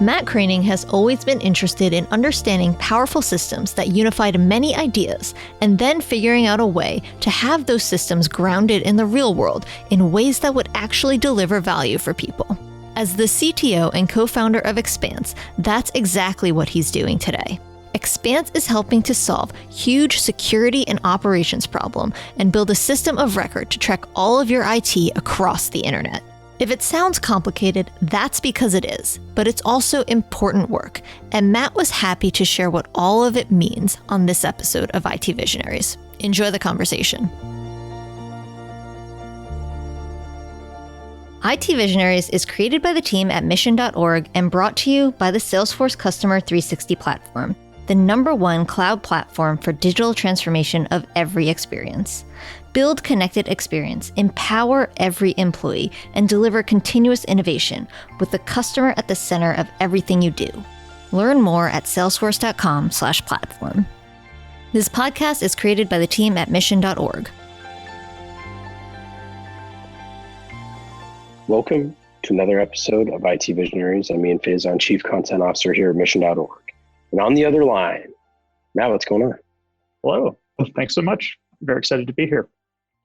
Matt Kraning has always been interested in understanding powerful systems that unified many ideas and then figuring out a way to have those systems grounded in the real world in ways that would actually deliver value for people. As the CTO and co-founder of Expanse, that's exactly what he's doing today. Expanse is helping to solve huge security and operations problem and build a system of record to track all of your IT across the internet. If it sounds complicated, that's because it is, but it's also important work, and Matt was happy to share what all of it means on this episode of IT Visionaries. Enjoy the conversation. IT Visionaries is created by the team at mission.org and brought to you by the Salesforce Customer 360 platform, the #1 cloud platform for digital transformation of every experience. Build connected experience, empower every employee, and deliver continuous innovation with the customer at the center of everything you do. Learn more at salesforce.com/platform. This podcast is created by the team at mission.org. Welcome to another episode of IT Visionaries. I'm Ian Faison, Chief Content Officer here at mission.org. And on the other line, Matt, what's going on? Hello. Thanks so much. Very excited to be here.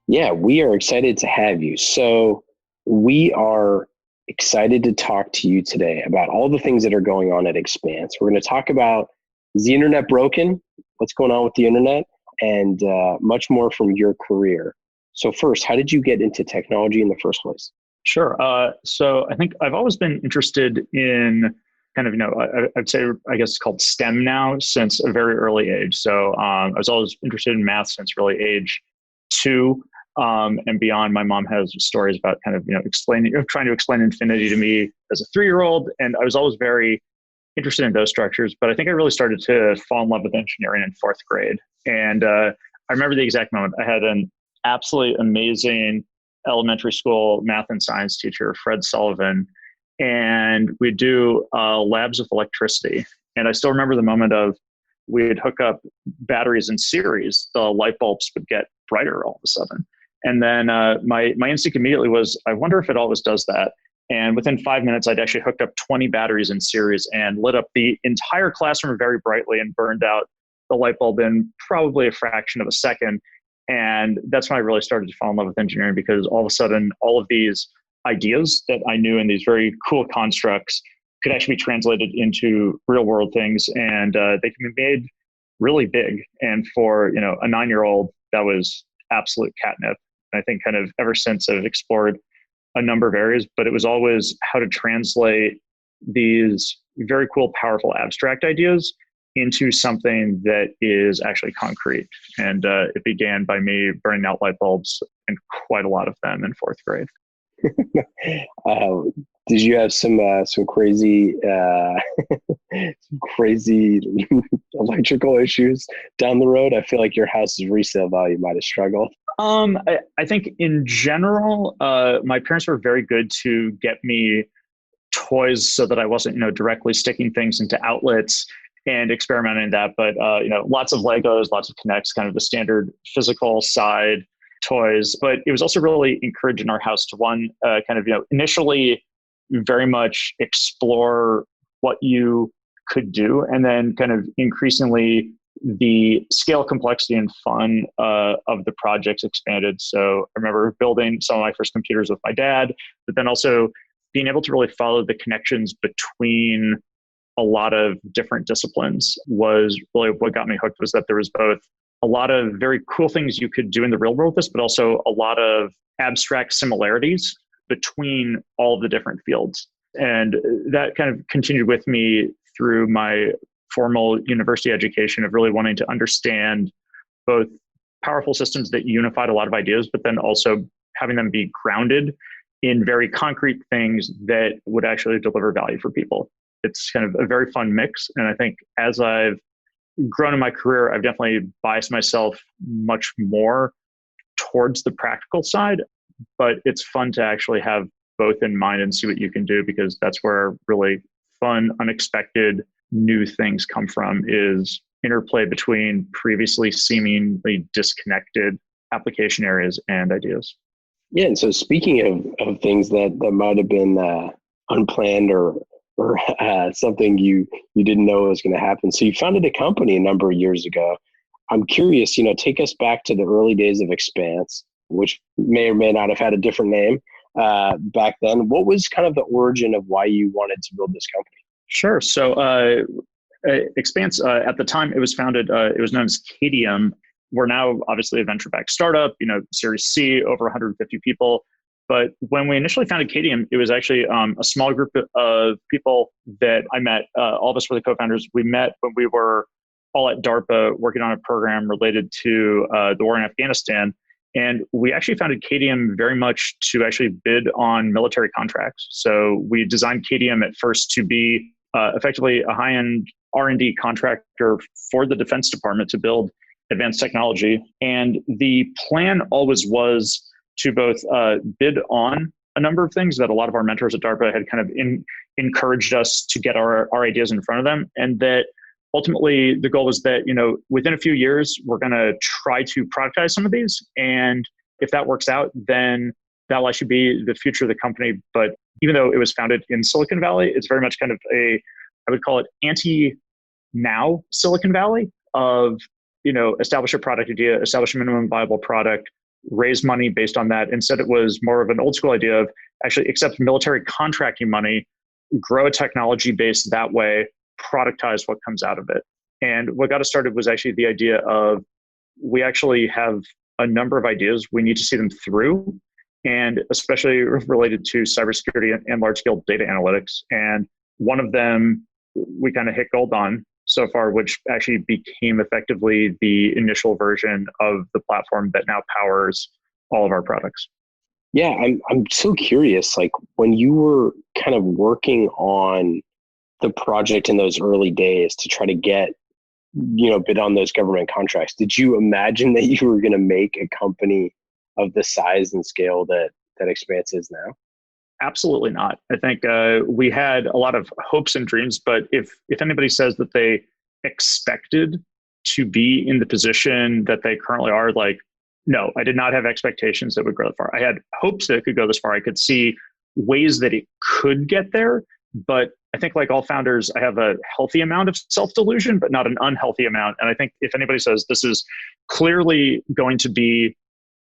Yeah, we are excited to have you. So we are excited to talk to you today about all the things that are going on at Expanse. We're going to talk about, is the internet broken? What's going on with the internet? And much more from your career. So first, how did you get into technology in the first place? Sure. So I think I've always been interested in kind of, I'd say, I guess it's called STEM now since a very early age. So I was always interested in math since really age 2 and beyond. My mom has stories about kind of, trying to explain infinity to me as a 3-year-old. And I was always very interested in those structures. But I think I really started to fall in love with engineering in 4th grade. And I remember the exact moment. I had an absolutely amazing elementary school math and science teacher, Fred Sullivan, and we'd do labs with electricity. And I still remember the moment of we'd hook up batteries in series, the light bulbs would get brighter all of a sudden. And then my instinct immediately was, I wonder if it always does that. And within 5 minutes, I'd actually hooked up 20 batteries in series and lit up the entire classroom very brightly and burned out the light bulb in probably a fraction of a second. And that's when I really started to fall in love with engineering, because all of a sudden, all of these ideas that I knew in these very cool constructs could actually be translated into real world things, and they can be made really big. And for a 9-year-old, that was absolute catnip. And I think kind of ever since I've explored a number of areas, but it was always how to translate these very cool, powerful, abstract ideas into something that is actually concrete. And it began by me burning out light bulbs, and quite a lot of them in 4th grade. Did you have some crazy electrical issues down the road? I feel like your house's resale value might have struggled. I think in general, my parents were very good to get me toys so that I wasn't, directly sticking things into outlets and experimenting in that. But, lots of Legos, lots of Kinects, kind of the standard physical side toys. But it was also really encouraged in our house to initially very much explore what you could do. And then kind of increasingly the scale, complexity, and fun of the projects expanded. So I remember building some of my first computers with my dad, but then also being able to really follow the connections between a lot of different disciplines was really what got me hooked, was that there was both a lot of very cool things you could do in the real world with this, but also a lot of abstract similarities between all of the different fields. And that kind of continued with me through my formal university education of really wanting to understand both powerful systems that unified a lot of ideas, but then also having them be grounded in very concrete things that would actually deliver value for people. It's kind of a very fun mix. And I think as I've grown in my career, I've definitely biased myself much more towards the practical side, but it's fun to actually have both in mind and see what you can do, because that's where really fun, unexpected, new things come from, is interplay between previously seemingly disconnected application areas and ideas. Yeah, and so speaking of things that might have been unplanned or or something you didn't know was going to happen. So you founded a company a number of years ago. I'm curious, take us back to the early days of Expanse, which may or may not have had a different name back then. What was kind of the origin of why you wanted to build this company? Sure. So Expanse, at the time it was founded, it was known as Kadium. We're now obviously a venture-backed startup, Series C, over 150 people. But when we initially founded Kadium, it was actually a small group of people that I met. All of us were the co-founders. We met when we were all at DARPA working on a program related to the war in Afghanistan. And we actually founded Kadium very much to actually bid on military contracts. So we designed Kadium at first to be effectively a high-end R&D contractor for the Defense Department to build advanced technology. And the plan always was to both bid on a number of things that a lot of our mentors at DARPA had kind of encouraged us to get our ideas in front of them. And that ultimately the goal was that, within a few years, we're going to try to productize some of these. And if that works out, then that'll actually be the future of the company. But even though it was founded in Silicon Valley, it's very much kind of I would call it anti-now Silicon Valley of, establish a product idea, establish a minimum viable product, raise money based on that. Instead, it was more of an old school idea of actually accept military contracting money, grow a technology base that way, productize what comes out of it. And what got us started was actually the idea of we actually have a number of ideas. We need to see them through, and especially related to cybersecurity and large-scale data analytics. And one of them we kind of hit gold on so far, which actually became effectively the initial version of the platform that now powers all of our products. Yeah, I'm so curious, like when you were kind of working on the project in those early days to try to get, bid on those government contracts, did you imagine that you were going to make a company of the size and scale that Expanse is now? Absolutely not. I think we had a lot of hopes and dreams, but if anybody says that they expected to be in the position that they currently are, like, no, I did not have expectations that would grow that far. I had hopes that it could go this far. I could see ways that it could get there, but I think like all founders, I have a healthy amount of self-delusion, but not an unhealthy amount. And I think if anybody says this is clearly going to be,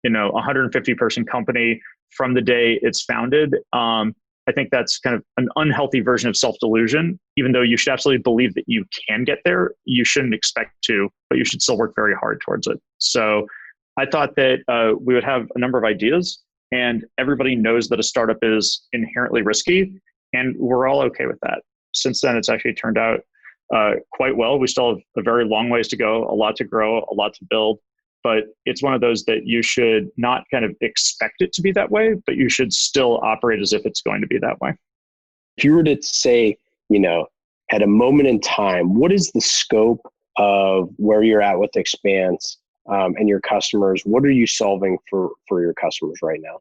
150 person company from the day it's founded, I think that's kind of an unhealthy version of self-delusion. Even though you should absolutely believe that you can get there, you shouldn't expect to, but you should still work very hard towards it. So I thought that we would have a number of ideas, and everybody knows that a startup is inherently risky, and we're all okay with that. Since then, it's actually turned out quite well. We still have a very long ways to go, a lot to grow, a lot to build. But it's one of those that you should not kind of expect it to be that way, but you should still operate as if it's going to be that way. If you were to say, at a moment in time, what is the scope of where you're at with Expanse and your customers? What are you solving for your customers right now?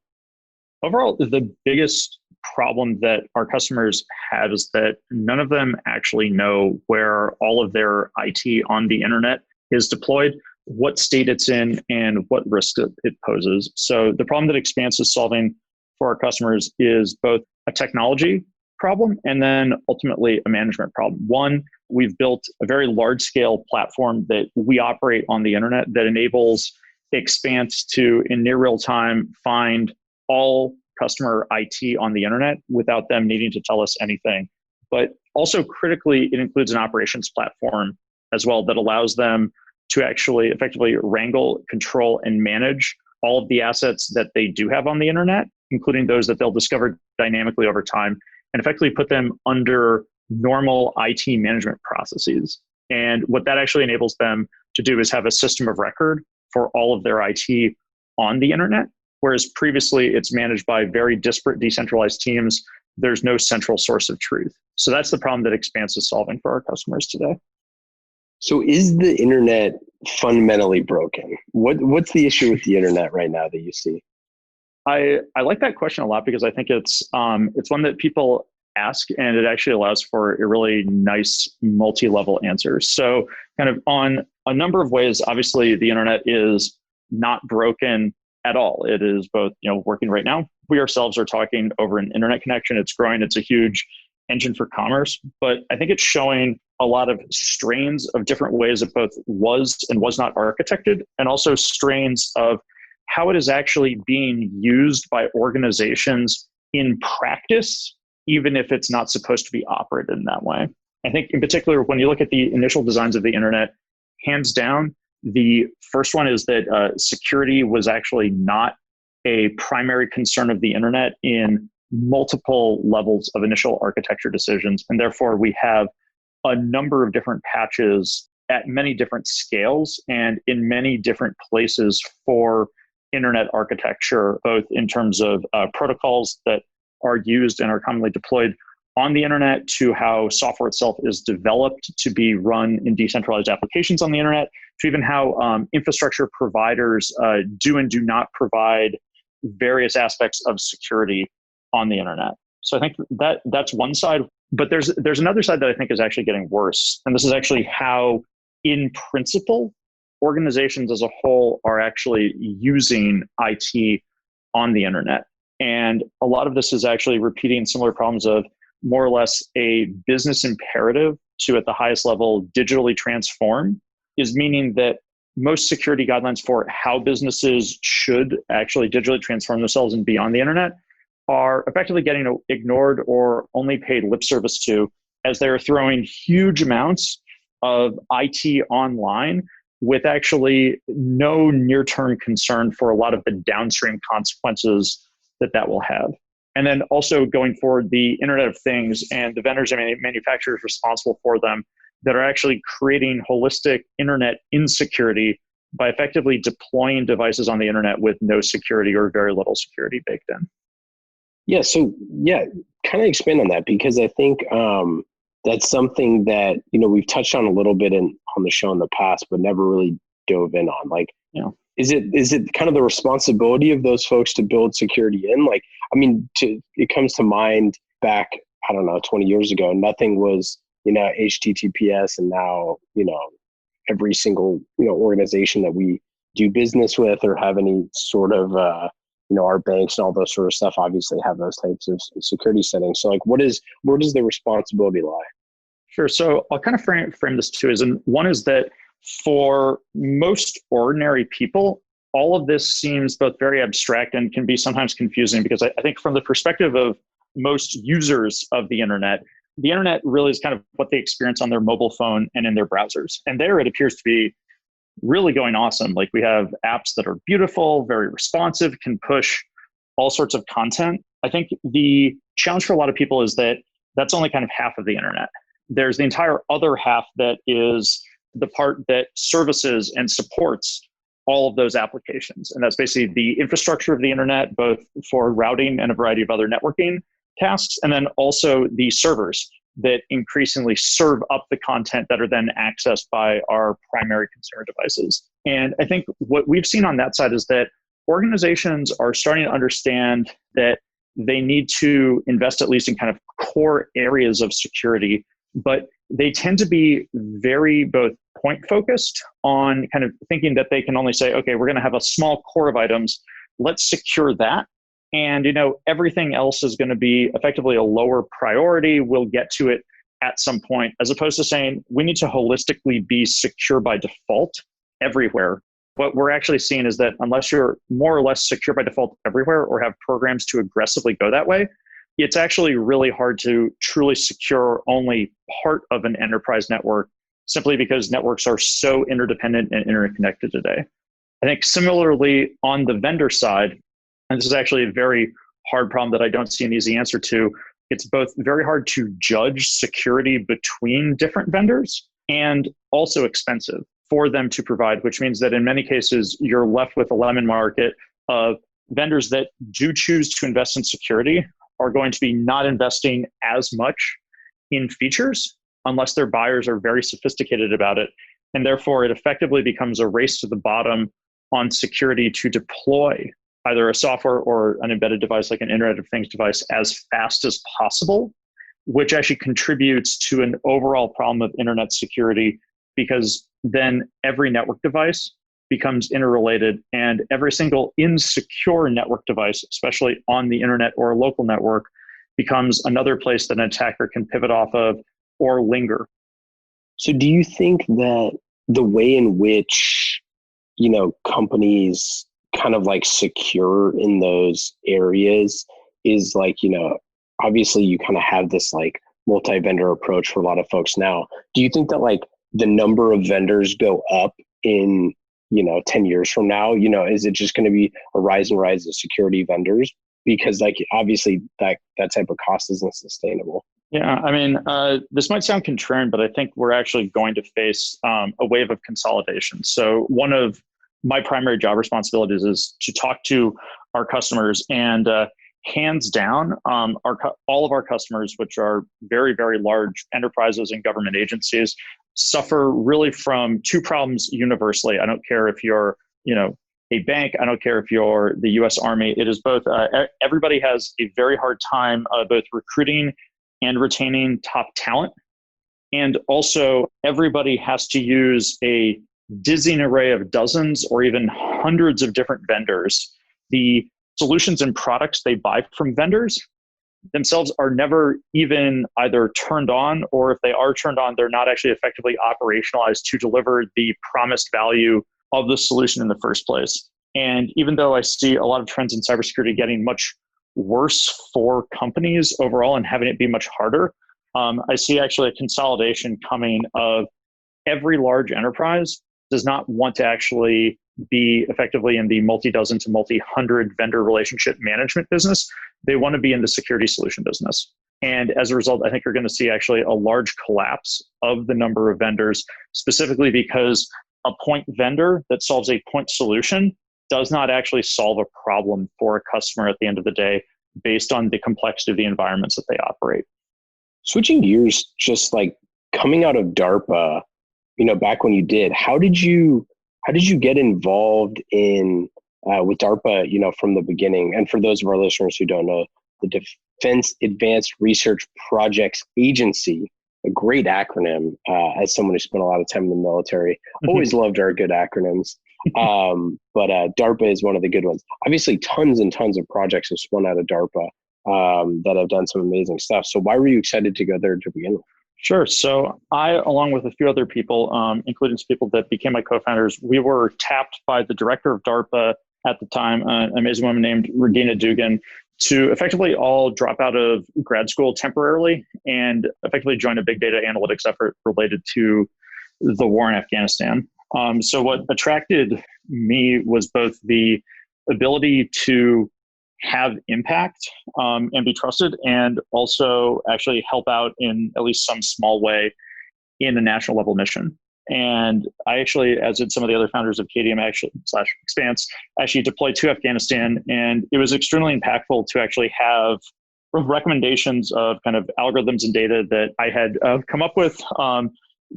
Overall, the biggest problem that our customers have is that none of them actually know where all of their IT on the internet is deployed, what state it's in, and what risk it poses. So the problem that Expanse is solving for our customers is both a technology problem and then ultimately a management problem. One, we've built a very large scale platform that we operate on the internet that enables Expanse to, in near real time, find all customer IT on the internet without them needing to tell us anything. But also critically, it includes an operations platform as well that allows them to actually effectively wrangle, control, and manage all of the assets that they do have on the internet, including those that they'll discover dynamically over time, and effectively put them under normal IT management processes. And what that actually enables them to do is have a system of record for all of their IT on the internet, whereas previously it's managed by very disparate, decentralized teams. There's no central source of truth. So that's the problem that Expanse is solving for our customers today. So is the internet fundamentally broken? What's the issue with the internet right now that you see? I like that question a lot because I think it's one that people ask, and it actually allows for a really nice multi-level answer. So kind of on a number of ways, obviously the internet is not broken at all. It is both, working right now. We ourselves are talking over an internet connection. It's growing. It's a huge engine for commerce, but I think it's showing a lot of strains of different ways it both was and was not architected, and also strains of how it is actually being used by organizations in practice, even if it's not supposed to be operated in that way. I think in particular, when you look at the initial designs of the internet, hands down, the first one is that security was actually not a primary concern of the internet in multiple levels of initial architecture decisions. And therefore, we have a number of different patches at many different scales and in many different places for internet architecture, both in terms of protocols that are used and are commonly deployed on the internet, to how software itself is developed to be run in decentralized applications on the internet, to even how infrastructure providers do and do not provide various aspects of security on the internet. So I think that's one side, but there's another side that I think is actually getting worse. And this is actually how, in principle, organizations as a whole are actually using IT on the internet. And a lot of this is actually repeating similar problems of more or less a business imperative to, at the highest level, digitally transform, is meaning that most security guidelines for how businesses should actually digitally transform themselves and be on the internet are effectively getting ignored or only paid lip service to, as they're throwing huge amounts of IT online with actually no near-term concern for a lot of the downstream consequences that will have. And then also going forward, the Internet of Things and the vendors and manufacturers responsible for them that are actually creating holistic internet insecurity by effectively deploying devices on the internet with no security or very little security baked in. Yeah. So kind of expand on that, because I think that's something that, we've touched on a little bit on the show in the past, but never really dove in on. Like, is it kind of the responsibility of those folks to build security in? Like, it comes to mind back, 20 years ago, nothing was, HTTPS, and now, every single, organization that we do business with or have any sort of, our banks and all those sort of stuff obviously have those types of security settings. So like, where does the responsibility lie? Sure. So I'll kind of frame this too, one is that for most ordinary people, all of this seems both very abstract and can be sometimes confusing, because I think from the perspective of most users of the internet really is kind of what they experience on their mobile phone and in their browsers. And there it appears to be really going awesome. Like, we have apps that are beautiful, very responsive, can push all sorts of content. I think the challenge for a lot of people is that that's only kind of half of the internet. There's the entire other half that is the part that services and supports all of those applications. And that's basically the infrastructure of the internet, both for routing and a variety of other networking tasks, and then also the servers that increasingly serve up the content that are then accessed by our primary consumer devices. And I think what we've seen on that side is that organizations are starting to understand that they need to invest at least in kind of core areas of security, but they tend to be very both point focused on kind of thinking that they can only say, okay, we're going to have a small core of items, let's secure that. And, everything else is going to be effectively a lower priority. We'll get to it at some point, as opposed to saying we need to holistically be secure by default everywhere. What we're actually seeing is that unless you're more or less secure by default everywhere or have programs to aggressively go that way, it's actually really hard to truly secure only part of an enterprise network, simply because networks are so interdependent and interconnected today. I think similarly on the vendor side, and this is actually a very hard problem that I don't see an easy answer to, it's both very hard to judge security between different vendors and also expensive for them to provide, which means that in many cases, you're left with a lemon market of vendors that do choose to invest in security are going to be not investing as much in features unless their buyers are very sophisticated about it. And therefore, it effectively becomes a race to the bottom on security to deploy either a software or an embedded device like an Internet of Things device as fast as possible, which actually contributes to an overall problem of internet security, because then every network device becomes interrelated, and every single insecure network device, especially on the internet or a local network, becomes another place that an attacker can pivot off of or linger. So do you think that the way in which, companies kind of like secure in those areas is like, obviously you kind of have this like multi-vendor approach for a lot of folks now. Do you think that like the number of vendors go up in, 10 years from now? Is it just going to be a rise and rise of security vendors? Because like, obviously that type of cost isn't sustainable. Yeah, I mean, this might sound contrarian, but I think we're actually going to face a wave of consolidation. So one of my primary job responsibilities is to talk to our customers, and hands down, all of our customers, which are very, very large enterprises and government agencies, suffer really from two problems universally. I don't care if you're, a bank. I don't care if you're the U.S. Army. It is both. Everybody has a very hard time both recruiting and retaining top talent. And also, everybody has to use a dizzying array of dozens or even hundreds of different vendors. The solutions and products they buy from vendors themselves are never even either turned on, or if they are turned on, they're not actually effectively operationalized to deliver the promised value of the solution in the first place. And even though I see a lot of trends in cybersecurity getting much worse for companies overall and having it be much harder, I see actually a consolidation coming of every large enterprise does not want to actually be effectively in the multi-dozen to multi-hundred vendor relationship management business. They want to be in the security solution business. And as a result, I think you're going to see actually a large collapse of the number of vendors, specifically because a point vendor that solves a point solution does not actually solve a problem for a customer at the end of the day based on the complexity of the environments that they operate. Switching gears, just like coming out of DARPA, back when you did, how did you get involved in with DARPA, from the beginning? And for those of our listeners who don't know, the Defense Advanced Research Projects Agency, a great acronym, as someone who spent a lot of time in the military, always loved our good acronyms. But DARPA is one of the good ones. Obviously, tons and tons of projects have spun out of DARPA that have done some amazing stuff. So why were you excited to go there to begin with? Sure. So I, along with a few other people, including some people that became my co-founders, we were tapped by the director of DARPA at the time, an amazing woman named Regina Dugan, to effectively all drop out of grad school temporarily and effectively join a big data analytics effort related to the war in Afghanistan. So what attracted me was both the ability to have impact and be trusted, and also actually help out in at least some small way in a national level mission. And I actually, as did some of the other founders of KDM / Expanse, actually deployed to Afghanistan. And it was extremely impactful to actually have recommendations of kind of algorithms and data that I had come up with,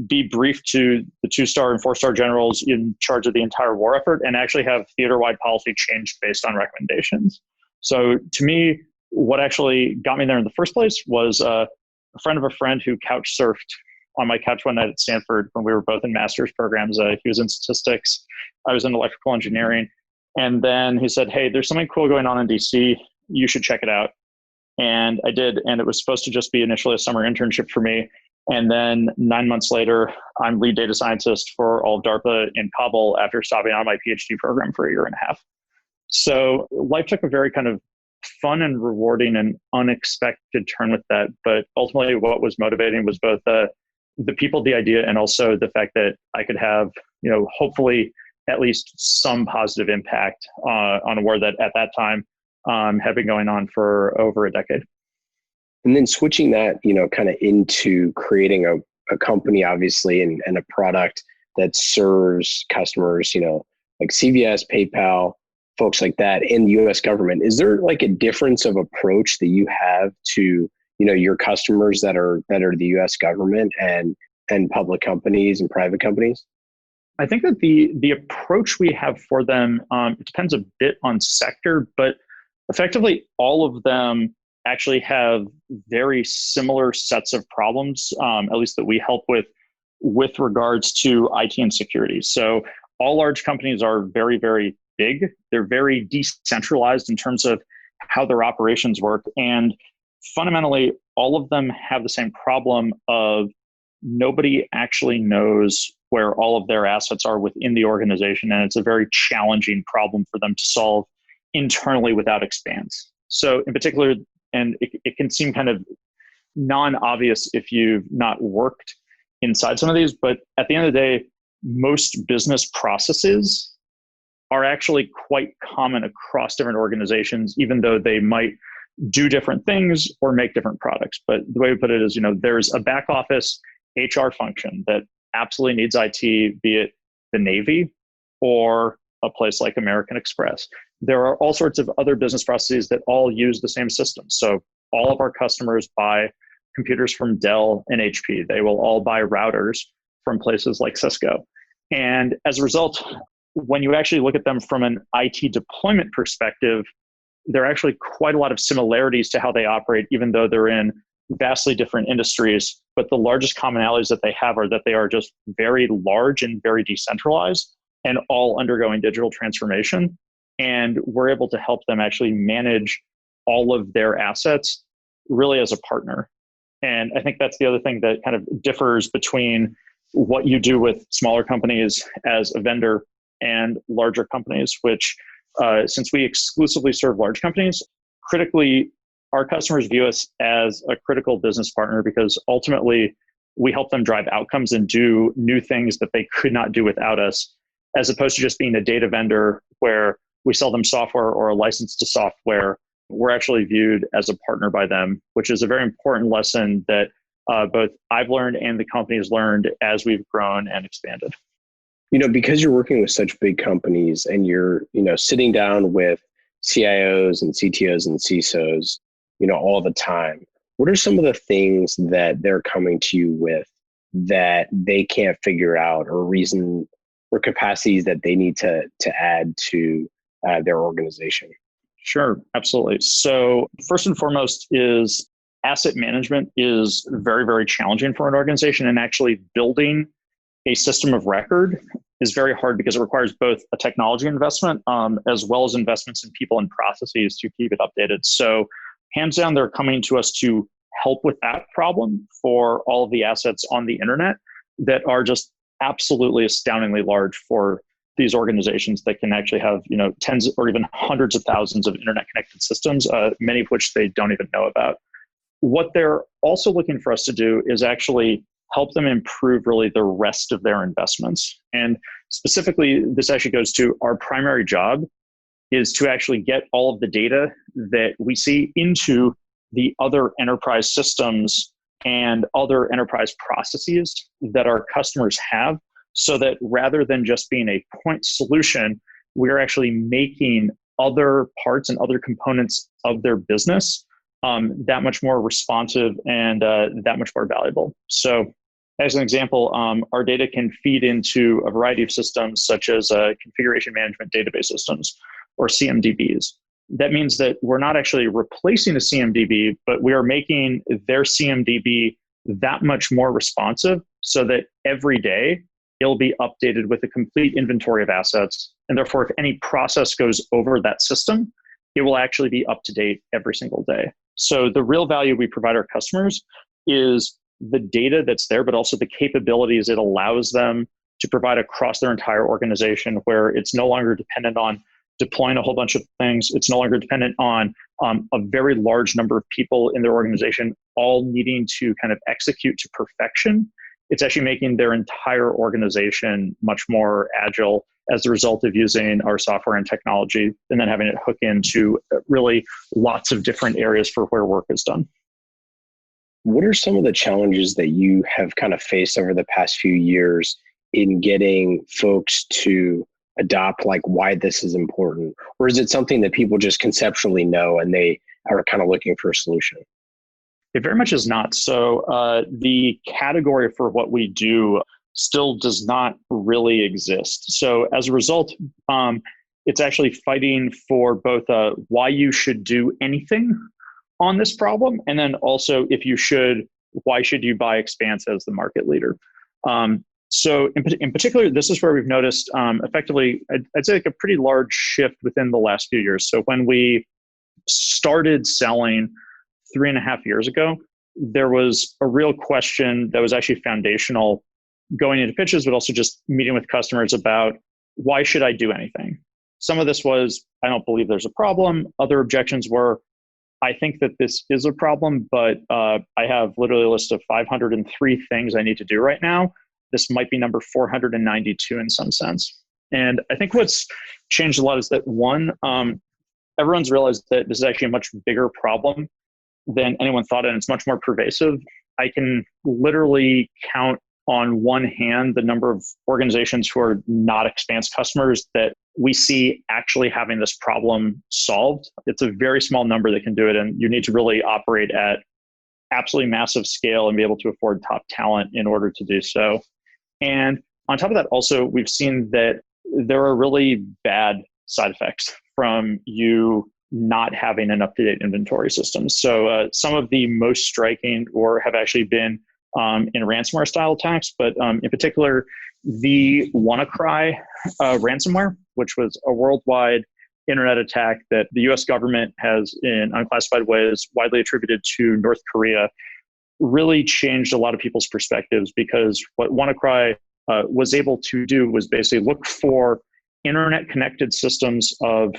be briefed to the 2-star and 4-star generals in charge of the entire war effort, and actually have theater-wide policy changed based on recommendations. So to me, what actually got me there in the first place was a friend of a friend who couch surfed on my couch one night at Stanford when we were both in master's programs. He was in statistics. I was in electrical engineering. And then he said, "Hey, there's something cool going on in DC. You should check it out." And I did. And it was supposed to just be initially a summer internship for me. And then 9 months later, I'm lead data scientist for all of DARPA in Kabul after stopping on my PhD program for a year and a half. So life took a very kind of fun and rewarding and unexpected turn with that. But ultimately, what was motivating was both the people, the idea, and also the fact that I could have, hopefully at least some positive impact on a war that at that time had been going on for over a decade. And then switching that, kind of into creating a company, obviously, and a product that serves customers, like CVS, PayPal, folks like that in the US government. Is there like a difference of approach that you have to, your customers that are the US government and public companies and private companies? I think that the approach we have for them, it depends a bit on sector, but effectively all of them actually have very similar sets of problems, at least that we help with regards to IT and security. So all large companies are very, very big. They're very decentralized in terms of how their operations work. And fundamentally, all of them have the same problem of nobody actually knows where all of their assets are within the organization. And it's a very challenging problem for them to solve internally without Expanse. So in particular, and it can seem kind of non-obvious if you've not worked inside some of these, but at the end of the day, most business processes are actually quite common across different organizations, even though they might do different things or make different products. But the way we put it is, there's a back office HR function that absolutely needs IT, be it the Navy or a place like American Express. There are all sorts of other business processes that all use the same system. So all of our customers buy computers from Dell and HP. They will all buy routers from places like Cisco. And as a result, when you actually look at them from an IT deployment perspective, there are actually quite a lot of similarities to how they operate, even though they're in vastly different industries. But the largest commonalities that they have are that they are just very large and very decentralized and all undergoing digital transformation. And we're able to help them actually manage all of their assets really as a partner. And I think that's the other thing that kind of differs between what you do with smaller companies as a vendor and larger companies, which since we exclusively serve large companies, critically, our customers view us as a critical business partner because ultimately we help them drive outcomes and do new things that they could not do without us, as opposed to just being a data vendor where we sell them software or a license to software. We're actually viewed as a partner by them, which is a very important lesson that both I've learned and the company has learned as we've grown and expanded. Because you're working with such big companies and you're, sitting down with CIOs and CTOs and CISOs, all the time, what are some of the things that they're coming to you with that they can't figure out, or reason or capacities that they need to add to their organization? Sure, absolutely. So first and foremost is asset management is very, very challenging for an organization, and actually building a system of record is very hard because it requires both a technology investment as well as investments in people and processes to keep it updated. So hands down, they're coming to us to help with that problem for all of the assets on the internet that are just absolutely astoundingly large for these organizations that can actually have, tens or even hundreds of thousands of internet connected systems, many of which they don't even know about. What they're also looking for us to do is actually help them improve really the rest of their investments. And specifically, this actually goes to our primary job is to actually get all of the data that we see into the other enterprise systems and other enterprise processes that our customers have, so that rather than just being a point solution, we're actually making other parts and other components of their business that much more responsive and that much more valuable. So as an example, our data can feed into a variety of systems such as configuration management database systems or CMDBs. That means that we're not actually replacing a CMDB, but we are making their CMDB that much more responsive so that every day it'll be updated with a complete inventory of assets. And therefore, if any process goes over that system, it will actually be up to date every single day. So the real value we provide our customers is the data that's there, but also the capabilities it allows them to provide across their entire organization, where it's no longer dependent on deploying a whole bunch of things. It's no longer dependent on a very large number of people in their organization all needing to kind of execute to perfection. It's actually making their entire organization much more agile as a result of using our software and technology, and then having it hook into really lots of different areas for where work is done. What are some of the challenges that you have kind of faced over the past few years in getting folks to adopt, like, why this is important? Or is it something that people just conceptually know and they are kind of looking for a solution? It very much is not. So the category for what we do still does not really exist. So as a result, it's actually fighting for both why you should do anything on this problem, and then also if you should, why should you buy Expanse as the market leader? So in particular, this is where we've noticed effectively, I'd say like a pretty large shift within the last few years. So when we started selling 3.5 years ago, there was a real question that was actually foundational going into pitches, but also just meeting with customers about why should I do anything? Some of this was, I don't believe there's a problem. Other objections were, I think that this is a problem, but I have literally a list of 503 things I need to do right now. This might be number 492 in some sense. And I think what's changed a lot is that one, everyone's realized that this is actually a much bigger problem than anyone thought, and it's much more pervasive. I can literally count on one hand the number of organizations who are not Expanse customers that we see actually having this problem solved. It's a very small number that can do it, and you need to really operate at absolutely massive scale and be able to afford top talent in order to do so. And on top of that, also, we've seen that there are really bad side effects from you not having an up-to-date inventory system. So some of the most striking or have actually been in ransomware style attacks, but in particular, the WannaCry ransomware, which was a worldwide internet attack that the US government has in unclassified ways widely attributed to North Korea, really changed a lot of people's perspectives, because what WannaCry was able to do was basically look for internet connected systems of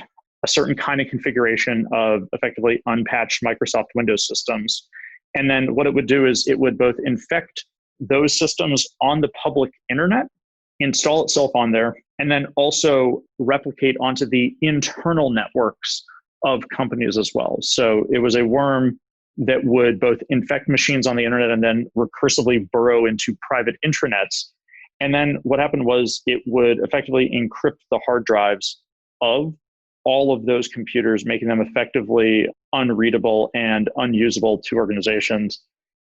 a certain kind of configuration of effectively unpatched Microsoft Windows systems. And then what it would do is it would both infect those systems on the public internet, install itself on there, and then also replicate onto the internal networks of companies as well. So it was a worm that would both infect machines on the internet and then recursively burrow into private intranets. And then what happened was it would effectively encrypt the hard drives of all of those computers, making them effectively unreadable and unusable to organizations.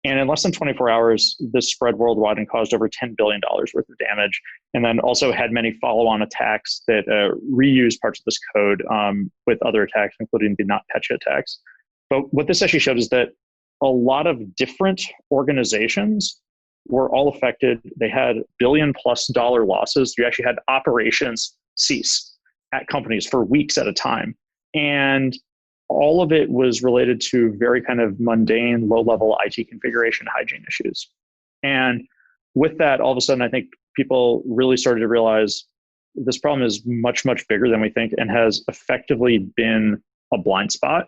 And in less than 24 hours, this spread worldwide and caused over $10 billion worth of damage. And then also had many follow-on attacks that reused parts of this code with other attacks, including the NotPetya attacks. But what this actually showed is that a lot of different organizations were all affected. They had $1 billion+ losses. You actually had operations cease at companies for weeks at a time. And all of it was related to very kind of mundane, low-level IT configuration hygiene issues. And with that, all of a sudden, I think people really started to realize this problem is much, much bigger than we think and has effectively been a blind spot.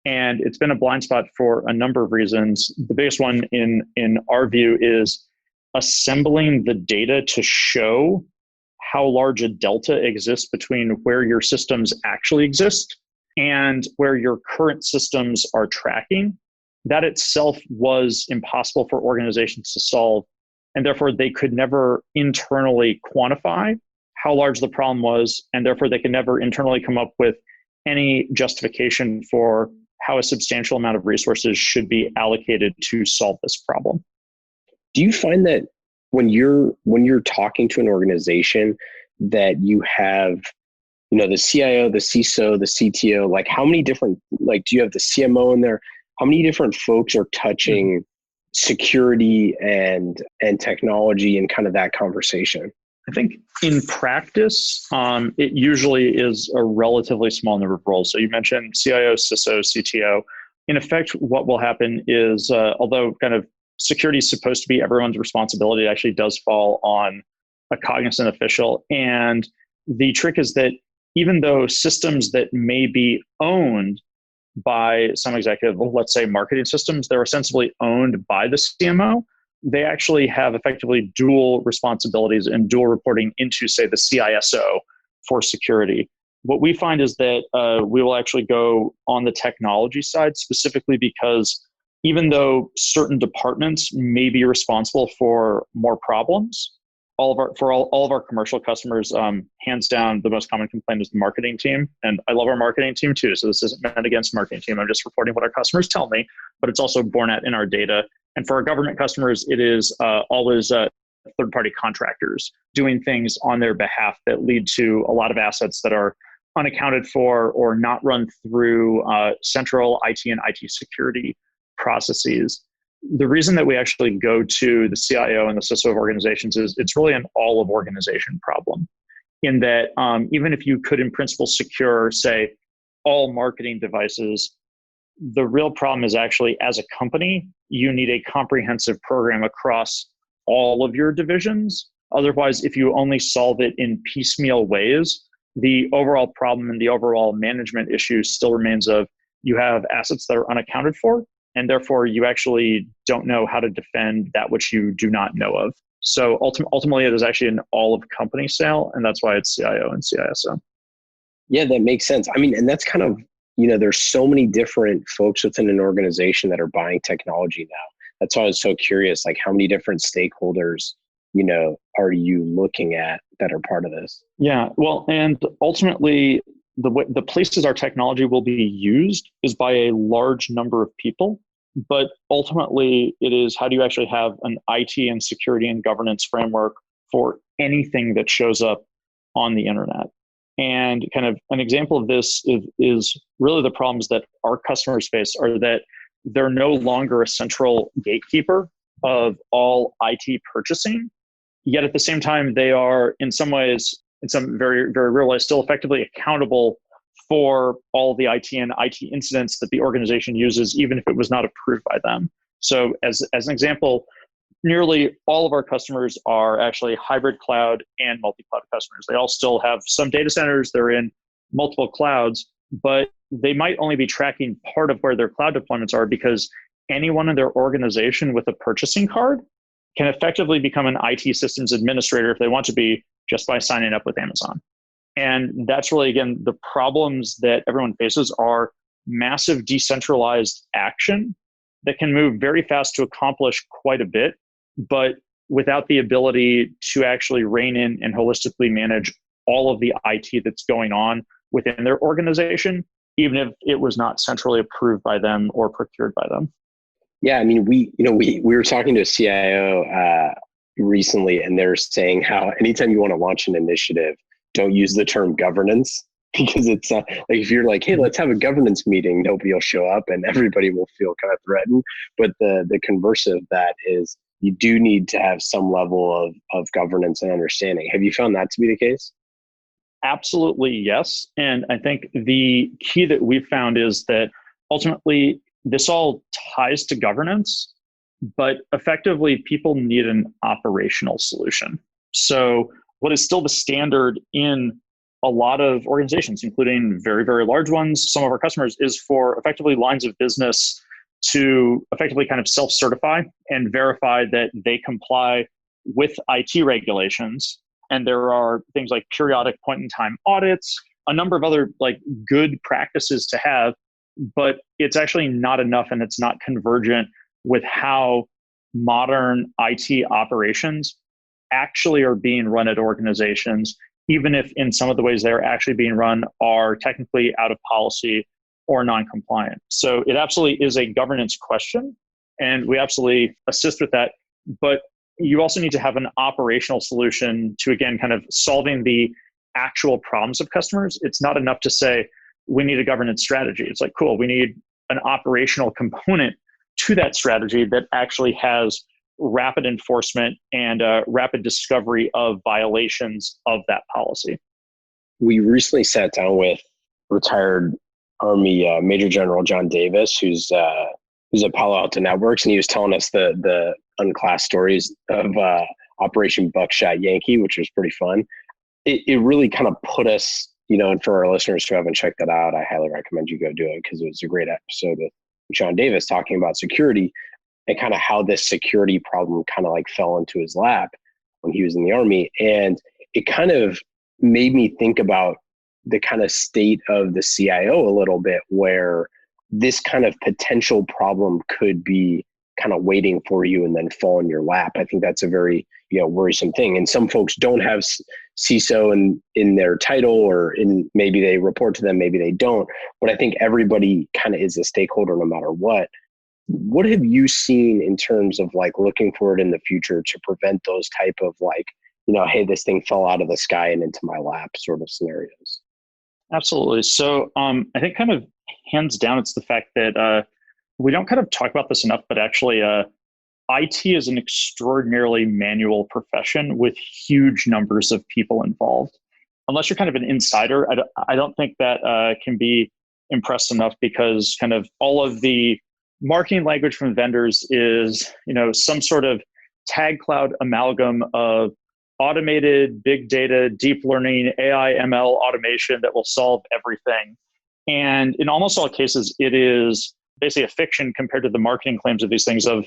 And it's been a blind spot for a number of reasons. The biggest one in our view is assembling the data to show how large a delta exists between where your systems actually exist and where your current systems are tracking. That itself was impossible for organizations to solve, and therefore they could never internally quantify how large the problem was, and therefore they could never internally come up with any justification for how a substantial amount of resources should be allocated to solve this problem. Do you find that when you're talking to an organization that you have, the CIO, the CISO, the CTO, like how many different, do you have the CMO in there? How many different folks are touching security and technology and kind of that conversation? I think in practice, it usually is a relatively small number of roles. So you mentioned CIO, CISO, CTO. In effect, what will happen is, although kind of security is supposed to be everyone's responsibility, it actually does fall on a cognizant official. And the trick is that even though systems that may be owned by some executive, let's say marketing systems, they're ostensibly owned by the CMO, they actually have effectively dual responsibilities and dual reporting into, say, the CISO for security. What we find is that we will actually go on the technology side, specifically because even though certain departments may be responsible for more problems, all of our commercial customers, hands down, the most common complaint is the marketing team. And I love our marketing team too. So this isn't meant against marketing team. I'm just reporting what our customers tell me, but it's also borne out in our data. And for our government customers, it is always third-party contractors doing things on their behalf that lead to a lot of assets that are unaccounted for or not run through central IT and IT security processes. The reason that we actually go to the CIO and the CISO of organizations is it's really an all-of-organization problem, in that even if you could in principle secure, say, all marketing devices, the real problem is actually, as a company, you need a comprehensive program across all of your divisions. Otherwise, if you only solve it in piecemeal ways, the overall problem and the overall management issue still remains of you have assets that are unaccounted for, and therefore you actually don't know how to defend that which you do not know of. So ultimately, it is actually an all of company sale, and that's why it's CIO and CISO. Yeah, that makes sense. I mean, and that's kind of, there's so many different folks within an organization that are buying technology now. That's why I was so curious, like how many different stakeholders, are you looking at that are part of this? Yeah, well, and ultimately, the places our technology will be used is by a large number of people. But ultimately, it is how do you actually have an IT and security and governance framework for anything that shows up on the internet? And kind of an example of this is really the problems that our customers face are that they're no longer a central gatekeeper of all IT purchasing. Yet at the same time, they are in some ways, in some very, very real ways, still effectively accountable for all the IT and IT incidents that the organization uses, even if it was not approved by them. So as an example, nearly all of our customers are actually hybrid cloud and multi-cloud customers. They all still have some data centers, they're in multiple clouds, but they might only be tracking part of where their cloud deployments are because anyone in their organization with a purchasing card can effectively become an IT systems administrator if they want to be, just by signing up with Amazon. And that's really, again, the problems that everyone faces are massive decentralized action that can move very fast to accomplish quite a bit, but without the ability to actually rein in and holistically manage all of the IT that's going on within their organization, even if it was not centrally approved by them or procured by them. Yeah, I mean, we were talking to a CIO recently, and they're saying how anytime you want to launch an initiative, don't use the term governance, because it's like if you're like, hey, let's have a governance meeting, nobody will show up and everybody will feel kind of threatened. But the converse of that is you do need to have some level of governance and understanding. Have you found that to be the case? Absolutely, yes. And I think the key that we've found is that ultimately this all ties to governance, but effectively people need an operational solution. So what is still the standard in a lot of organizations, including very, very large ones, some of our customers, is for effectively lines of business to effectively kind of self-certify and verify that they comply with IT regulations. And there are things like periodic point-in-time audits, a number of other like good practices to have, but it's actually not enough and it's not convergent with how modern IT operations actually are being run at organizations, even if in some of the ways they're actually being run are technically out of policy or non-compliant. So it absolutely is a governance question, and we absolutely assist with that. But you also need to have an operational solution to, again, kind of solving the actual problems of customers. It's not enough to say, we need a governance strategy. It's like, cool, we need an operational component to that strategy that actually has rapid enforcement and rapid discovery of violations of that policy. We recently sat down with retired Army Major General John Davis, who's at Palo Alto Networks, and he was telling us the unclassed stories of Operation Buckshot Yankee, which was pretty fun. It really kind of put us, and for our listeners who haven't checked that out, I highly recommend you go do it because it was a great episode with John Davis talking about security and kind of how this security problem kind of like fell into his lap when he was in the Army. And it kind of made me think about the kind of state of the CIO a little bit, where this kind of potential problem could be kind of waiting for you and then fall in your lap. I think that's a very worrisome thing. And some folks don't have CISO in their title, or maybe they report to them, maybe they don't. But I think everybody kind of is a stakeholder no matter what. What have you seen in terms of like looking forward in the future to prevent those type of like, hey, this thing fell out of the sky and into my lap sort of scenarios? Absolutely. So I think kind of hands down, it's the fact that we don't kind of talk about this enough, but actually IT is an extraordinarily manual profession with huge numbers of people involved. Unless you're kind of an insider, I don't think that can be impressed enough because kind of all of the marketing language from vendors is, some sort of tag cloud amalgam of automated big data, deep learning, AI, ML automation that will solve everything. And in almost all cases, it is basically a fiction compared to the marketing claims of these things of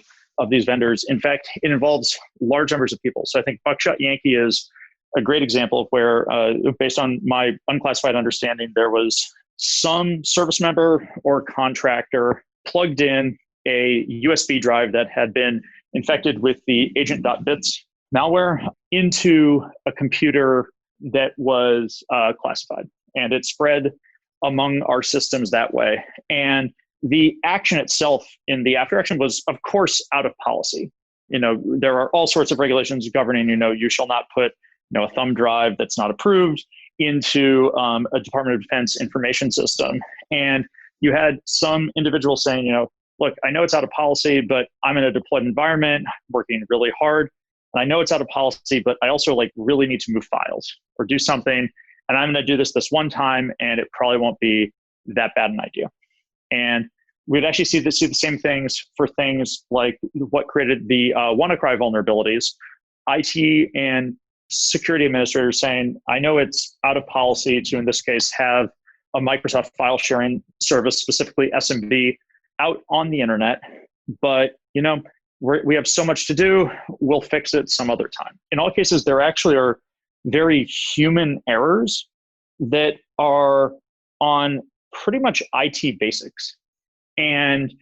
these vendors. In fact, it involves large numbers of people. So I think Buckshot Yankee is a great example of where, based on my unclassified understanding, there was some service member or contractor plugged in a USB drive that had been infected with the agent.bits malware into a computer that was classified. And it spread among our systems that way. And the action itself in the after action was, of course, out of policy. There are all sorts of regulations governing, you shall not put a thumb drive that's not approved into a Department of Defense information system. And you had some individual saying, look, I know it's out of policy, but I'm in a deployed environment, working really hard. And I know it's out of policy, but I also really need to move files or do something. And I'm going to do this one time, and it probably won't be that bad an idea. And we'd actually see the same things for things like what created the WannaCry vulnerabilities. IT and security administrators saying, I know it's out of policy to, in this case, have a Microsoft file sharing service, specifically SMB, out on the internet, but we have so much to do, we'll fix it some other time. In all cases, there actually are very human errors that are on pretty much IT basics. And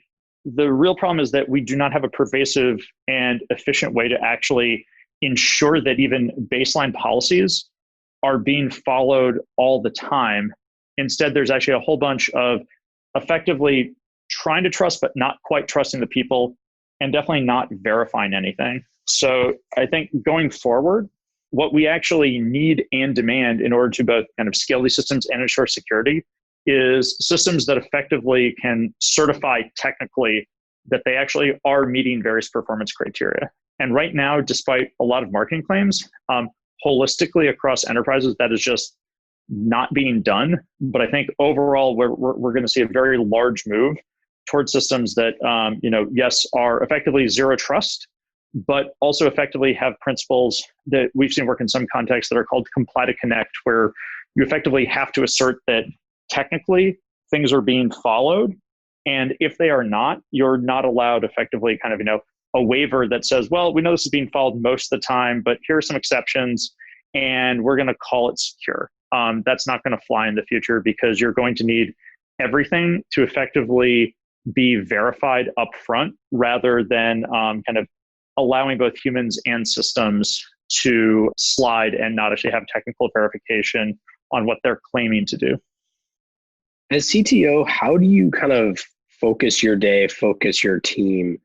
the real problem is that we do not have a pervasive and efficient way to actually ensure that even baseline policies are being followed all the time. Instead, there's actually a whole bunch of effectively trying to trust, but not quite trusting the people, and definitely not verifying anything. So I think going forward, what we actually need and demand in order to both kind of scale these systems and ensure security is systems that effectively can certify technically that they actually are meeting various performance criteria. And right now, despite a lot of marketing claims, holistically across enterprises, that is just not being done. But I think overall, we're going to see a very large move towards systems that, yes, are effectively zero trust, but also effectively have principles that we've seen work in some contexts that are called comply to connect, where you effectively have to assert that technically things are being followed. And if they are not, you're not allowed effectively kind of, a waiver that says, well, we know this is being followed most of the time, but here are some exceptions, and we're going to call it secure. That's not going to fly in the future because you're going to need everything to effectively be verified upfront rather than kind of allowing both humans and systems to slide and not actually have technical verification on what they're claiming to do. As CTO, how do you kind of focus your day, focus your team?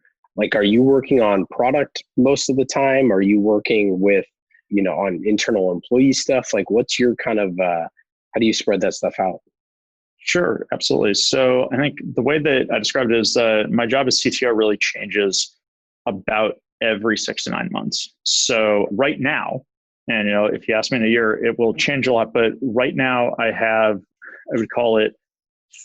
Are you working on product most of the time? Are you working with, on internal employee stuff? What's your kind of, how do you spread that stuff out? Sure, absolutely. So I think the way that I described it is my job as CTO really changes about every 6 to 9 months. So right now, and if you ask me in a year, it will change a lot. But right now I would call it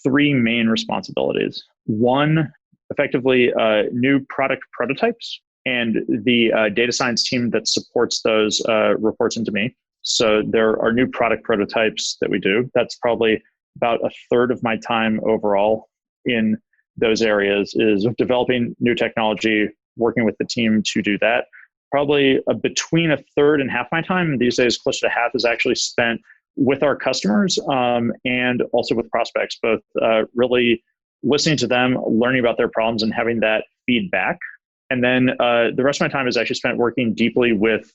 3 main responsibilities. One, effectively new product prototypes, and the data science team that supports those reports into me. So there are new product prototypes that we do. That's probably about 1/3 of my time overall in those areas is developing new technology, working with the team to do that. Probably between 1/3 and half my time, these days closer to half, is actually spent with our customers and also with prospects, both really listening to them, learning about their problems, and having that feedback. And then the rest of my time is actually spent working deeply with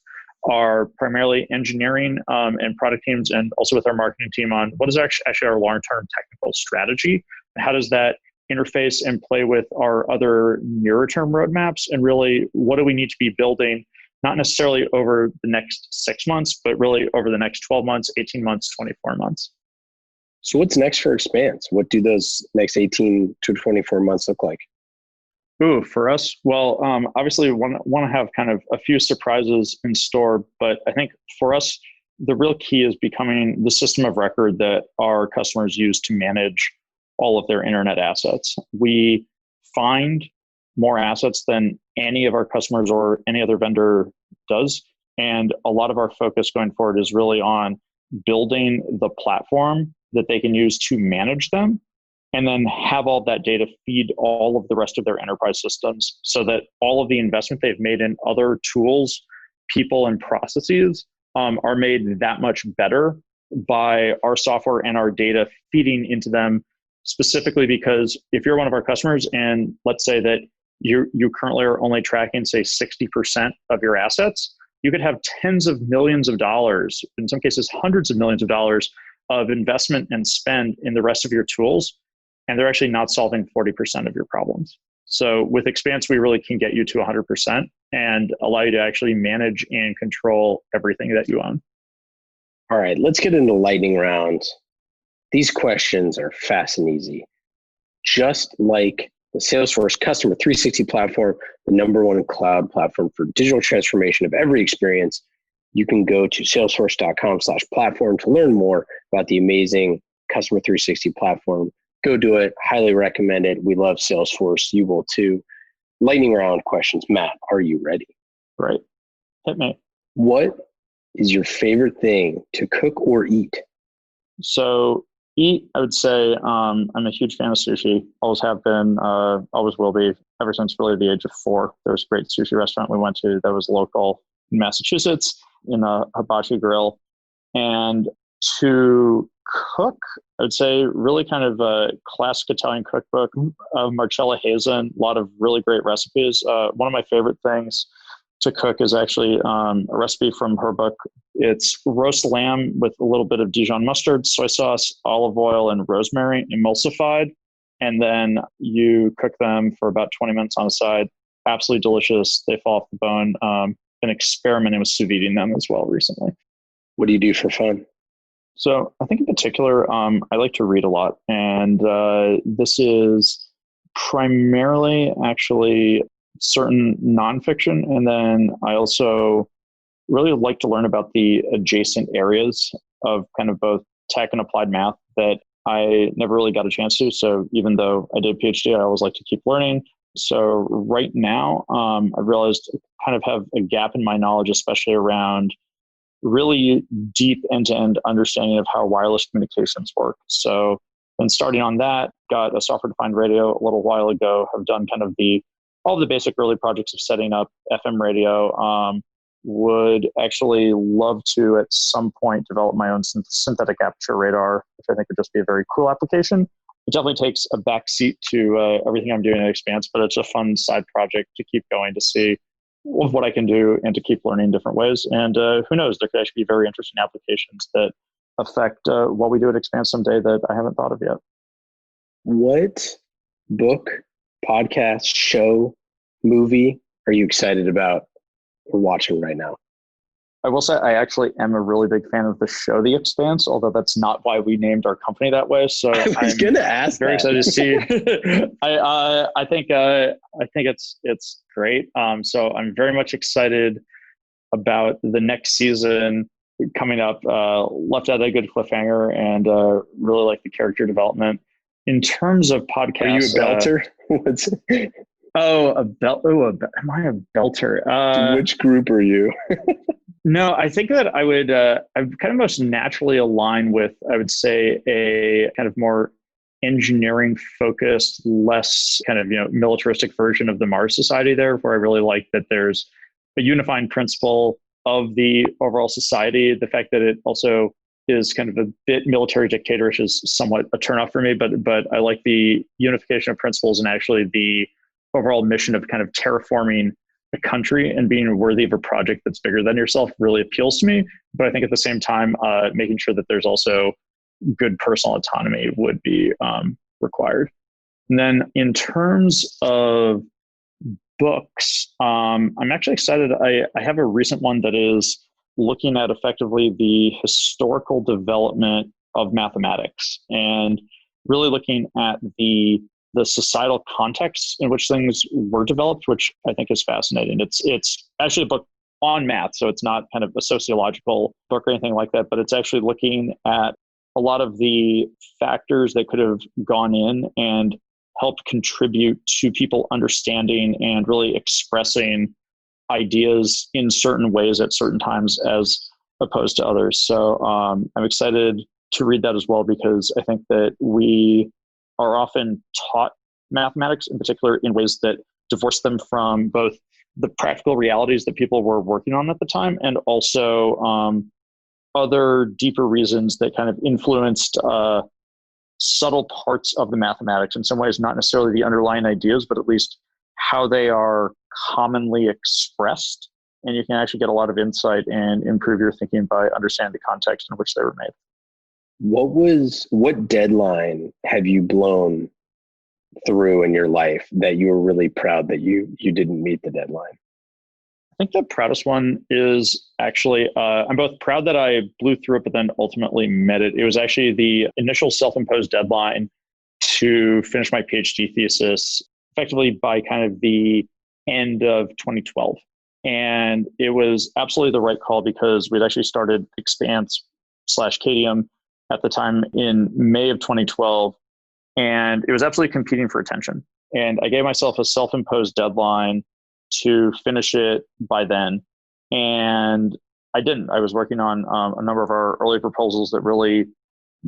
our primarily engineering and product teams, and also with our marketing team on what is actually our long-term technical strategy. How does that interface and play with our other nearer-term roadmaps? And really, what do we need to be building, not necessarily over the next 6 months, but really over the next 12 months, 18 months, 24 months. So what's next for Expanse? What do those next 18 to 24 months look like? Ooh, for us, well, obviously we want to have kind of a few surprises in store, but I think for us, the real key is becoming the system of record that our customers use to manage all of their internet assets. We find more assets than any of our customers or any other vendor does. And a lot of our focus going forward is really on building the platform that they can use to manage them, and then have all that data feed all of the rest of their enterprise systems, so that all of the investment they've made in other tools, people, and processes are made that much better by our software and our data feeding into them, specifically because if you're one of our customers and let's say that you currently are only tracking, say, 60% of your assets, you could have tens of millions of dollars, in some cases hundreds of millions of dollars of investment and spend in the rest of your tools, and they're actually not solving 40% of your problems. So with Expanse, we really can get you to 100% and allow you to actually manage and control everything that you own. All right, let's get into lightning round. These questions are fast and easy. Just like the Salesforce Customer 360 platform, the #1 cloud platform for digital transformation of every experience, you can go to salesforce.com/platform to learn more about the amazing Customer 360 platform. Go do it. Highly recommend it. We love Salesforce. You will too. Lightning round questions. Matt, are you ready? Right. Hit me. What is your favorite thing to cook or eat? So eat, I would say I'm a huge fan of sushi. Always have been, always will be, ever since really the age of 4. There was a great sushi restaurant we went to that was local in Massachusetts in a hibachi grill. And to cook, I would say really kind of a classic Italian cookbook of Marcella Hazen, a lot of really great recipes. One of my favorite things to cook is actually a recipe from her book. It's roast lamb with a little bit of Dijon mustard, soy sauce, olive oil, and rosemary emulsified. And then you cook them for about 20 minutes on the side. Absolutely delicious. They fall off the bone. Been experimenting with sous videing them as well recently. What do you do for fun? So I think in particular, I like to read a lot. And this is primarily actually certain nonfiction. And then I also really like to learn about the adjacent areas of kind of both tech and applied math that I never really got a chance to. So even though I did a PhD, I always like to keep learning. So right now, I've realized I kind of have a gap in my knowledge, especially around really deep end-to-end understanding of how wireless communications work. So then starting on that, got a software-defined radio a little while ago, have done kind of all the basic early projects of setting up FM radio. Would actually love to at some point develop my own synthetic aperture radar, which I think would just be a very cool application. It definitely takes a backseat to everything I'm doing at Expanse, but it's a fun side project to keep going to see what I can do and to keep learning different ways. And who knows, there could actually be very interesting applications that affect what we do at Expanse someday that I haven't thought of yet. What book, podcast, show, movie are you excited about or watching right now? I will say I actually am a really big fan of the show The Expanse, although that's not why we named our company that way. So I was going to ask. Very excited to see. I think it's great. So I'm very much excited about the next season coming up. Left out a good cliffhanger, and really like the character development. In terms of podcasts, are you a belter? What's it? Am I a belter? Which group are you? No, I think that I would, I'm kind of most naturally aligned with, I would say, a kind of more engineering focused, less kind of, militaristic version of the Mars Society there, where I really like that there's a unifying principle of the overall society. The fact that it also is kind of a bit military dictatorish is somewhat a turnoff for me, but I like the unification of principles and actually the overall mission of kind of terraforming a country and being worthy of a project that's bigger than yourself really appeals to me. But I think at the same time, making sure that there's also good personal autonomy would be required. And then in terms of books, I'm actually excited. I have a recent one that is looking at effectively the historical development of mathematics and really looking at the societal context in which things were developed, which I think is fascinating. It's actually a book on math, so it's not kind of a sociological book or anything like that, but it's actually looking at a lot of the factors that could have gone in and helped contribute to people understanding and really expressing ideas in certain ways at certain times as opposed to others. So I'm excited to read that as well, because I think that we are often taught mathematics in particular in ways that divorce them from both the practical realities that people were working on at the time and also other deeper reasons that kind of influenced subtle parts of the mathematics, in some ways not necessarily the underlying ideas, but at least how they are commonly expressed. And you can actually get a lot of insight and improve your thinking by understanding the context in which they were made. What deadline have you blown through in your life that you were really proud that you didn't meet the deadline? I think the proudest one is actually, I'm both proud that I blew through it, but then ultimately met it. It was actually the initial self-imposed deadline to finish my PhD thesis effectively by kind of the end of 2012. And it was absolutely the right call because we'd actually started Expanse/Kadium at the time in May of 2012. And it was absolutely competing for attention. And I gave myself a self-imposed deadline to finish it by then. And I didn't. I was working on a number of our early proposals that really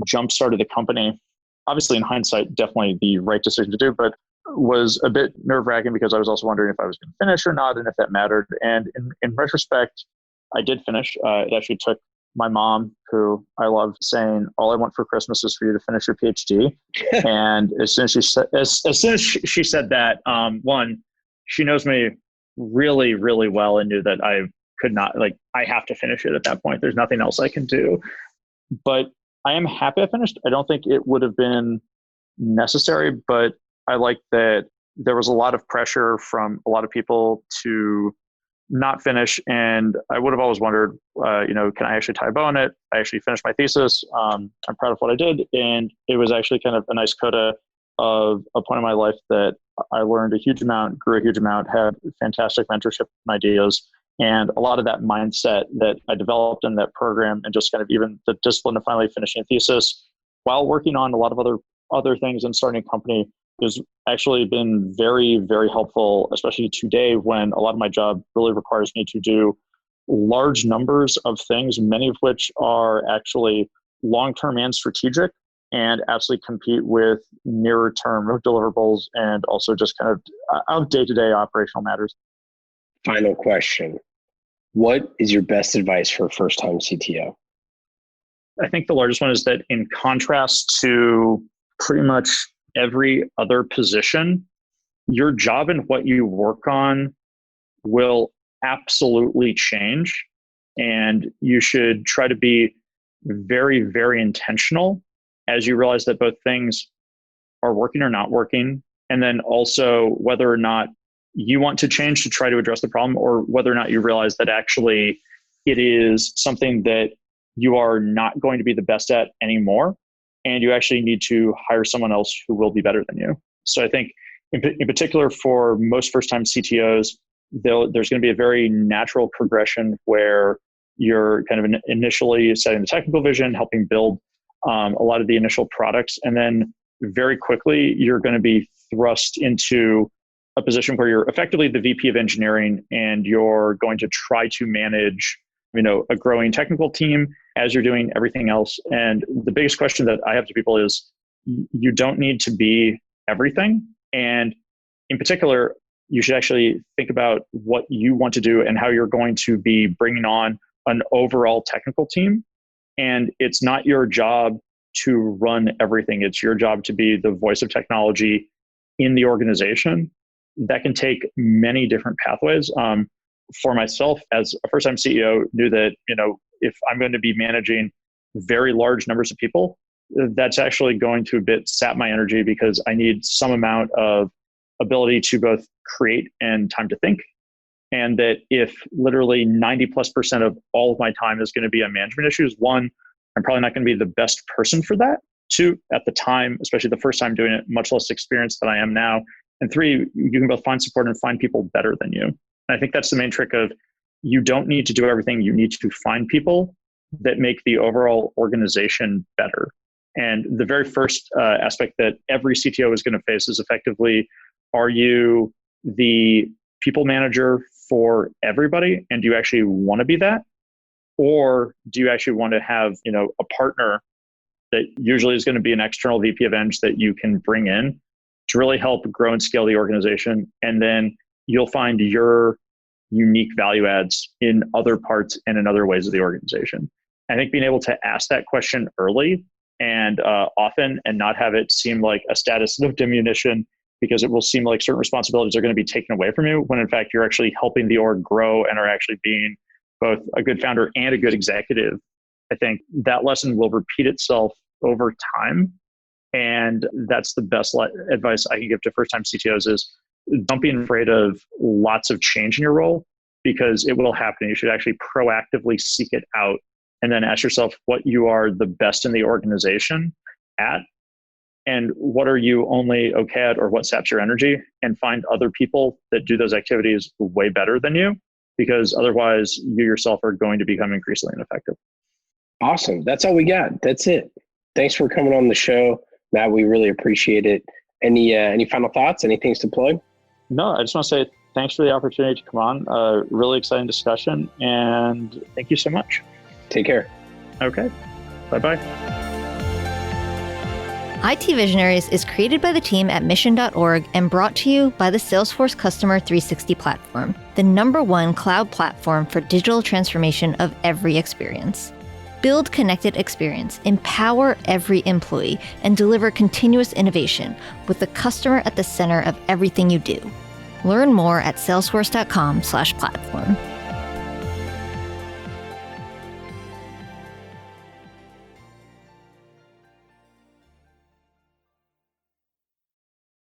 jump-started the company. Obviously, in hindsight, definitely the right decision to do, but was a bit nerve-wracking because I was also wondering if I was going to finish or not and if that mattered. And in retrospect, I did finish. It actually took my mom, who I love, saying, "All I want for Christmas is for you to finish your PhD." And as soon as she said that, one, she knows me really, really well and knew that I could not, I have to finish it at that point. There's nothing else I can do. But I am happy I finished. I don't think it would have been necessary, but I like that there was a lot of pressure from a lot of people to not finish. And I would have always wondered, can I actually tie a bow on it? I actually finished my thesis. I'm proud of what I did. And it was actually kind of a nice coda of a point in my life that I learned a huge amount, grew a huge amount, had fantastic mentorship and ideas. And a lot of that mindset that I developed in that program and just kind of even the discipline of finally finishing a thesis while working on a lot of other things and starting a company has actually been very, very helpful, especially today when a lot of my job really requires me to do large numbers of things, many of which are actually long-term and strategic and absolutely compete with nearer-term deliverables and also just kind of day-to-day operational matters. Final question. What is your best advice for a first-time CTO? I think the largest one is that in contrast to pretty much every other position, your job and what you work on will absolutely change. And you should try to be very, very intentional as you realize that both things are working or not working. And then also whether or not you want to change to try to address the problem, or whether or not you realize that actually it is something that you are not going to be the best at anymore. And you actually need to hire someone else who will be better than you. So I think in particular for most first-time CTOs, there's going to be a very natural progression where you're kind of initially setting the technical vision, helping build a lot of the initial products. And then very quickly, you're going to be thrust into a position where you're effectively the VP of engineering and you're going to try to manage a growing technical team as you're doing everything else. And the biggest question that I have to people is you don't need to be everything. And in particular, you should actually think about what you want to do and how you're going to be bringing on an overall technical team. And it's not your job to run everything. It's your job to be the voice of technology in the organization. That can take many different pathways. For myself, as a first-time CEO, knew that if I'm going to be managing very large numbers of people, that's actually going to a bit sap my energy because I need some amount of ability to both create and time to think. And that if literally 90+% of all of my time is going to be on management issues, one, I'm probably not going to be the best person for that. Two, at the time, especially the first time doing it, much less experienced than I am now. And three, you can both find support and find people better than you. And I think that's the main trick of you don't need to do everything. You need to find people that make the overall organization better. And the very first aspect that every CTO is going to face is effectively, are you the people manager for everybody? And do you actually want to be that? Or do you actually want to have, a partner that usually is going to be an external VP of Eng that you can bring in to really help grow and scale the organization? And then you'll find your unique value adds in other parts and in other ways of the organization. I think being able to ask that question early and often, and not have it seem like a status of diminution, because it will seem like certain responsibilities are going to be taken away from you, when in fact you're actually helping the org grow and are actually being both a good founder and a good executive. I think that lesson will repeat itself over time. And that's the best advice I can give to first-time CTOs is don't be afraid of lots of change in your role, because it will happen. You should actually proactively seek it out and then ask yourself what you are the best in the organization at, and what are you only okay at, or what saps your energy, and find other people that do those activities way better than you, because otherwise you yourself are going to become increasingly ineffective. Awesome. That's all we got. That's it. Thanks for coming on the show, Matt. We really appreciate it. Any final thoughts? Any things to plug? No, I just want to say thanks for the opportunity to come on. Really exciting discussion, and thank you so much. Take care. Okay. Bye-bye. IT Visionaries is created by the team at mission.org and brought to you by the Salesforce Customer 360 platform, the #1 cloud platform for digital transformation of every experience. Build connected experience, empower every employee, and deliver continuous innovation with the customer at the center of everything you do. Learn more at salesforce.com/platform.